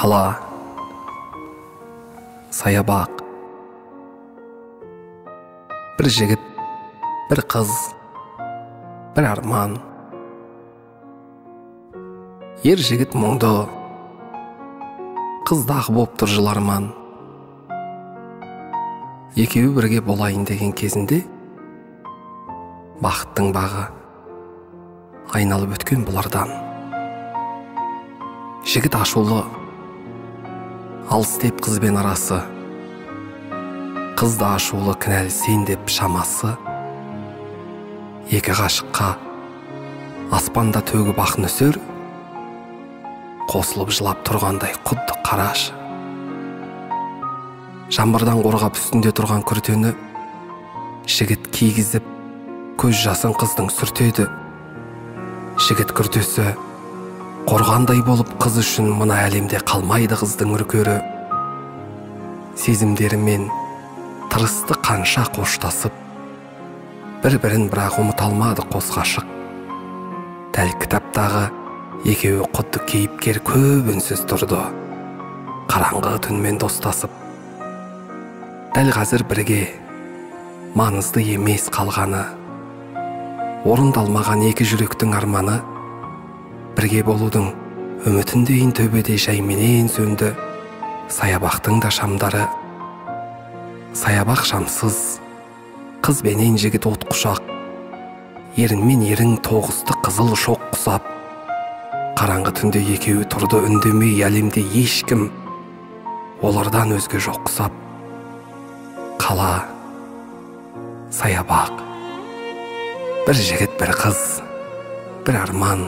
Қала, саябақ, бір жігіт, бір қыз, бір арман. Ер жігіт мұңды, қыздағы боп тұр жыл арман. Екеуі бірге болайын деген кезінде бақыттың бағы айналып өткен бұлардан. Жігіт ашулы, алыс деп қызбен арасы, қыз да ашулы, кінәлі сен деп шамасы. Екі ғашыққа аспанда төгіп ақ нөсер, қосылып жылап тұрғандай құдды қарашы. Жаңбырдан қорғап үстінде тұрған күртені жігіт кигізіп, көз жасын қыздың сүртеді. Жігіт күртесі қорғандай болып, қыз үшін мына әлемде қалмайды қыздың үркері. Сезімдерімен тырысты қанша қоштасып, бір-бірін бірақ ұмыта алмады қос ғашық. Дәл кітаптағы екеуі құдды кейіпкер көп үнсіз тұрды, қараңғы түнмен достасып. Дәл қазір бірге маңызды емес қалғаны, орындалмаған екі жүректің арманы. Бірге болудың үмітіндейін төбеде жайменен сөнді, саябақтың да шамдары. Саябақ шамсыз, қыз бенен жігіт от құшақ, ерінмен ерің тоғысты қызыл шоқ құсап. Қараңғы түнде екеуі тұрды үндемей, әлемде ешкім олардан өзге жоқ құсап. Қала, саябақ, бір жігіт, бір қыз, бір арман.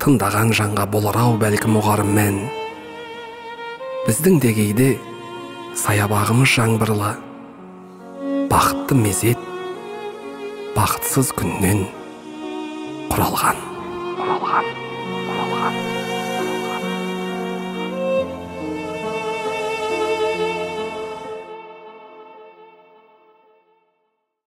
Тыңдаған жанға болар-ау бәлкім ұғарым мән. Біздің де кейде саябағымыз жаңбырлы, бақытты мезет, бақытсыз күннен құралған.